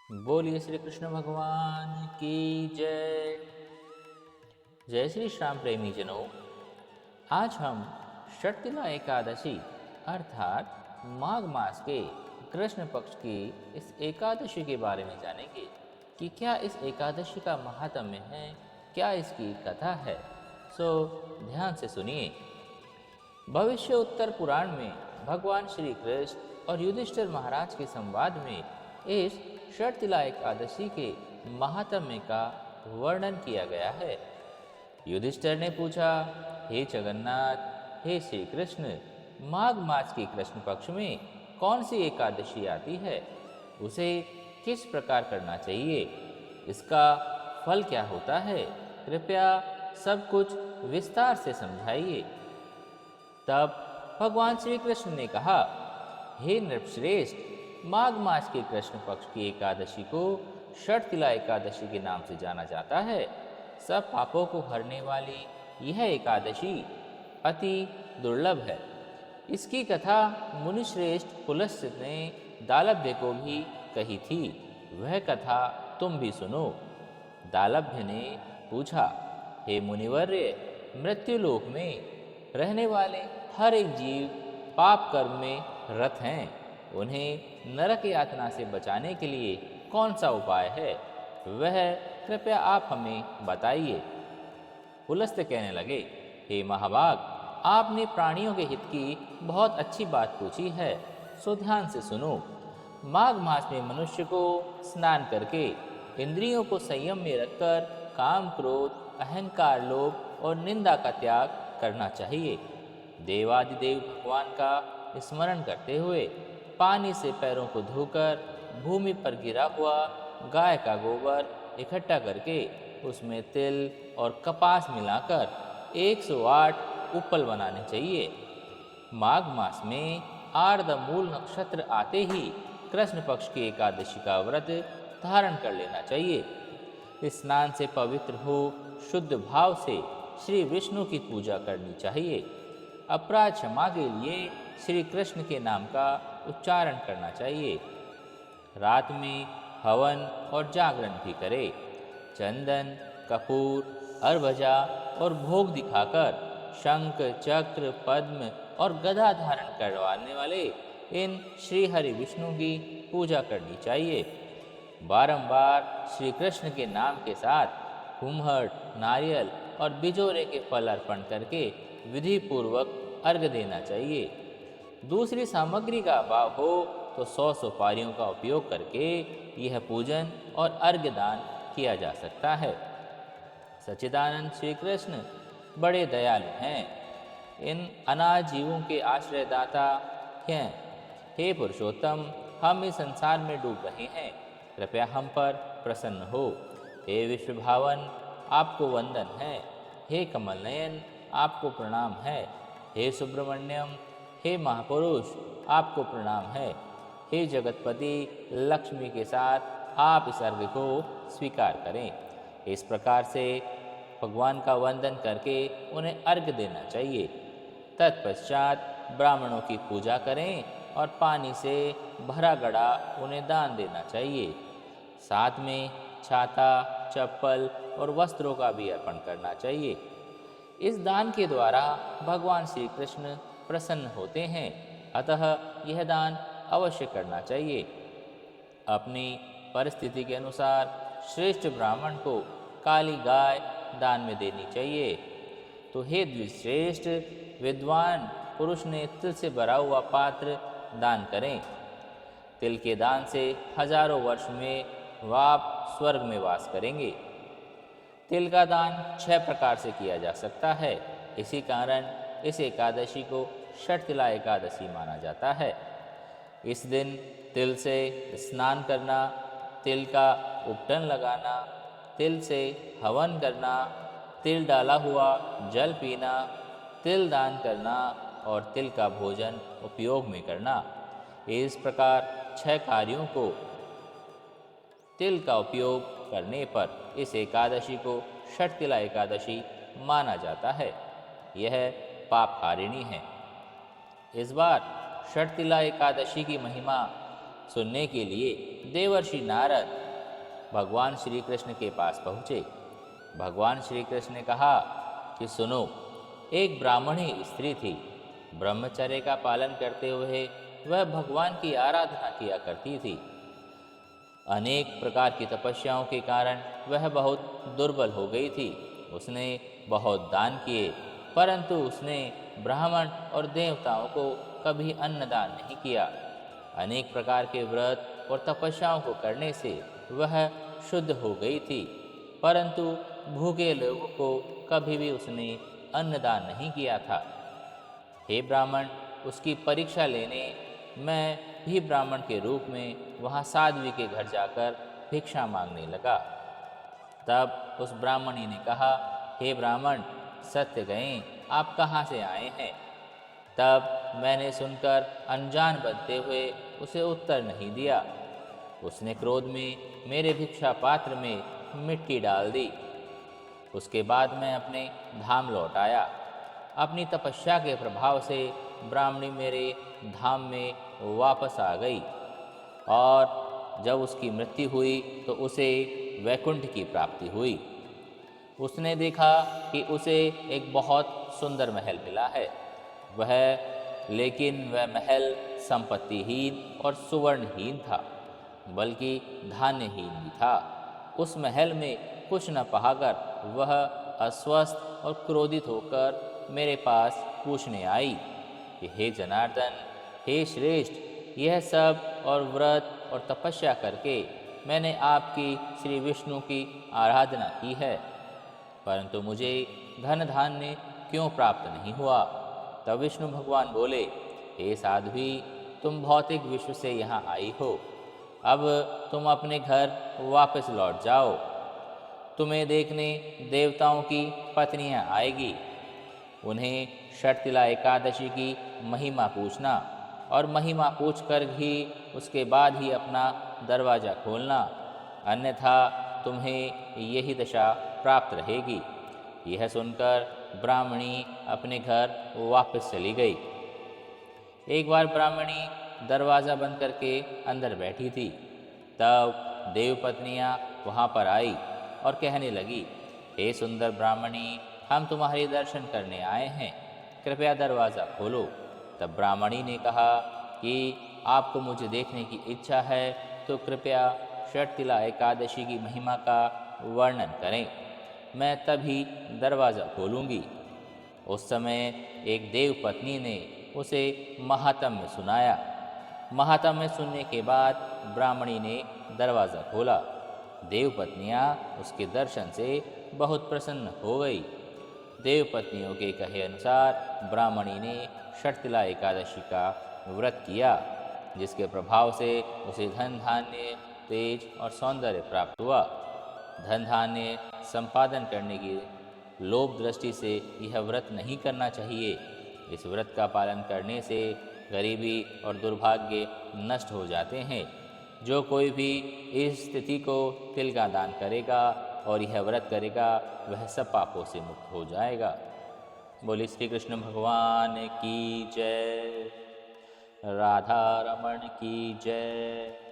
बोलिए श्री कृष्ण भगवान की जय। जय श्री श्याम प्रेमी जनों, आज हम षटतिला एकादशी अर्थात माघ मास के कृष्ण पक्ष की इस एकादशी के बारे में जानेंगे कि क्या इस एकादशी का महात्म्य है, क्या इसकी कथा है। सो ध्यान से सुनिए। भविष्य उत्तर पुराण में भगवान श्री कृष्ण और युधिष्ठिर महाराज के संवाद में इस षटतिला एकादशी के महात्म्य का वर्णन किया गया है। युधिष्ठिर ने पूछा, हे जगन्नाथ, हे श्री कृष्ण, माघ मास के कृष्ण पक्ष में कौन सी एकादशी आती है, उसे किस प्रकार करना चाहिए, इसका फल क्या होता है, कृपया सब कुछ विस्तार से समझाइए। तब भगवान श्री कृष्ण ने कहा, हे नृपश्रेष्ठ, माघ मास के कृष्ण पक्ष की एकादशी को षटतिला एकादशी के नाम से जाना जाता है। सब पापों को हरने वाली यह एकादशी अति दुर्लभ है। इसकी कथा मुनिश्रेष्ठ पुलस्त्य ने दालभ्य को भी कही थी। वह कथा तुम भी सुनो। दालभ्य ने पूछा, हे मुनिवर्य, मृत्युलोक में रहने वाले हर एक जीव पाप कर्म में रत हैं। उन्हें नरक यातना से बचाने के लिए कौन सा उपाय है, वह कृपया आप हमें बताइए। पुलस्त्य कहने लगे, हे महाभाग, आपने प्राणियों के हित की बहुत अच्छी बात पूछी है, सो ध्यान से सुनो। माघ मास में मनुष्य को स्नान करके इंद्रियों को संयम में रखकर काम, क्रोध, अहंकार, लोभ और निंदा का त्याग करना चाहिए। देवादिदेव भगवान का स्मरण करते हुए पानी से पैरों को धोकर भूमि पर गिरा हुआ गाय का गोबर इकट्ठा करके उसमें तिल और कपास मिलाकर 108 उपल बनाने चाहिए। माघ मास में आर्द्र मूल नक्षत्र आते ही कृष्ण पक्ष की एकादशी का व्रत धारण कर लेना चाहिए। स्नान से पवित्र हो शुद्ध भाव से श्री विष्णु की पूजा करनी चाहिए। अपराध क्षमा के लिए श्री कृष्ण के नाम का उच्चारण करना चाहिए। रात में हवन और जागरण भी करे। चंदन, कपूर, अर्भजा और भोग दिखाकर शंख, चक्र, पद्म और गदा धारण करवाने वाले इन श्री हरि विष्णु की पूजा करनी चाहिए। बारंबार श्री कृष्ण के नाम के साथ कुम्हट, नारियल और बिजोरे के फल अर्पण करके विधि पूर्वक अर्घ्य देना चाहिए। दूसरी सामग्री का अभाव हो तो 100 सुपारियों का उपयोग करके यह पूजन और अर्घ्य दान किया जा सकता है। सच्चिदानंद श्री कृष्ण बड़े दयालु हैं, इन अनाथ जीवों के आश्रयदाता हैं। हे पुरुषोत्तम, हम इस संसार में डूब रहे हैं, कृपया हम पर प्रसन्न हो। हे विश्वभावन, आपको वंदन है। हे कमल नयन, आपको प्रणाम है। हे सुब्रमण्यम, हे महापुरुष, आपको प्रणाम है। हे जगतपति, लक्ष्मी के साथ आप इस अर्घ्य को स्वीकार करें। इस प्रकार से भगवान का वंदन करके उन्हें अर्घ्य देना चाहिए। तत्पश्चात ब्राह्मणों की पूजा करें और पानी से भरा घड़ा उन्हें दान देना चाहिए। साथ में छाता, चप्पल और वस्त्रों का भी अर्पण करना चाहिए। इस दान के द्वारा भगवान श्री कृष्ण प्रसन्न होते हैं, अतः यह दान अवश्य करना चाहिए। अपनी परिस्थिति के अनुसार श्रेष्ठ ब्राह्मण को काली गाय दान में देनी चाहिए। तो हे द्विश्रेष्ठ, विद्वान पुरुष ने तिल से भरा हुआ पात्र दान करें। तिल के दान से हजारों वर्ष में आप स्वर्ग में वास करेंगे। तिल का दान 6 प्रकार से किया जा सकता है। इसी कारण इस एकादशी को षटतिला एकादशी माना जाता है। इस दिन तिल से स्नान करना, तिल का उपटन लगाना, तिल से हवन करना, तिल डाला हुआ जल पीना, तिल दान करना और तिल का भोजन उपयोग में करना। इस प्रकार 6 कार्यों को तिल का उपयोग करने पर इस एकादशी को षटतिला एकादशी माना जाता है। यह पापहारिणी है। इस बार षटतिला एकादशी की महिमा सुनने के लिए देवर्षि नारद भगवान श्री कृष्ण के पास पहुँचे। भगवान श्री कृष्ण ने कहा कि सुनो, एक ब्राह्मणी स्त्री थी। ब्रह्मचर्य का पालन करते हुए वह भगवान की आराधना किया करती थी। अनेक प्रकार की तपस्याओं के कारण वह बहुत दुर्बल हो गई थी। उसने बहुत दान किए, परंतु उसने ब्राह्मण और देवताओं को कभी अन्नदान नहीं किया। अनेक प्रकार के व्रत और तपस्याओं को करने से वह शुद्ध हो गई थी, परंतु भूखे लोगों को कभी भी उसने अन्नदान नहीं किया था। हे ब्राह्मण, उसकी परीक्षा लेने मैं भी ब्राह्मण के रूप में वहाँ साध्वी के घर जाकर भिक्षा मांगने लगा। तब उस ब्राह्मणी ने कहा, हे ब्राह्मण, सत्य कहें, आप कहाँ से आए हैं? तब मैंने सुनकर अनजान बनते हुए उसे उत्तर नहीं दिया। उसने क्रोध में मेरे भिक्षा पात्र में मिट्टी डाल दी। उसके बाद मैं अपने धाम लौट आया। अपनी तपस्या के प्रभाव से ब्राह्मणी मेरे धाम में वापस आ गई, और जब उसकी मृत्यु हुई तो उसे वैकुंठ की प्राप्ति हुई। उसने देखा कि उसे एक बहुत सुंदर महल मिला है। लेकिन वह महल संपत्तिहीन और सुवर्णहीन था, बल्कि धान्यहीन भी था। उस महल में कुछ न पाकर वह अस्वस्थ और क्रोधित होकर मेरे पास पूछने आई कि हे जनार्दन, हे श्रेष्ठ, यह सब और व्रत और तपस्या करके मैंने आपकी श्री विष्णु की आराधना की है, परंतु मुझे धन धान्य क्यों प्राप्त नहीं हुआ? तब विष्णु भगवान बोले, हे साध्वी, तुम भौतिक विश्व से यहाँ आई हो। अब तुम अपने घर वापस लौट जाओ। तुम्हें देखने देवताओं की पत्नियाँ आएगी। उन्हें षटतिला एकादशी की महिमा पूछना, और महिमा पूछकर ही उसके बाद ही अपना दरवाज़ा खोलना, अन्यथा तुम्हें यही दशा प्राप्त रहेगी। यह सुनकर ब्राह्मणी अपने घर वापस चली गई। एक बार ब्राह्मणी दरवाज़ा बंद करके अंदर बैठी थी। तब देवपत्नियाँ वहाँ पर आई और कहने लगी, हे सुंदर ब्राह्मणी, हम तुम्हारे दर्शन करने आए हैं, कृपया दरवाज़ा खोलो। तब ब्राह्मणी ने कहा कि आपको मुझे देखने की इच्छा है तो कृपया षटतिला एकादशी की महिमा का वर्णन करें, मैं तभी दरवाज़ा खोलूँगी। उस समय एक देव पत्नी ने उसे महात्म्य सुनाया। महात्म्य सुनने के बाद ब्राह्मणी ने दरवाज़ा खोला। देव पत्नियाँ उसके दर्शन से बहुत प्रसन्न हो गई। देव पत्नियों के कहे अनुसार ब्राह्मणी ने षटतिला एकादशी का व्रत किया, जिसके प्रभाव से उसे धन धान्य, तेज और सौंदर्य प्राप्त हुआ। धन धान्य संपादन करने की लोभ दृष्टि से यह व्रत नहीं करना चाहिए। इस व्रत का पालन करने से गरीबी और दुर्भाग्य नष्ट हो जाते हैं। जो कोई भी इस स्थिति को तिल का दान करेगा और यह व्रत करेगा, वह सब पापों से मुक्त हो जाएगा। बोले श्री कृष्ण भगवान की जय। राधा रमण की जय।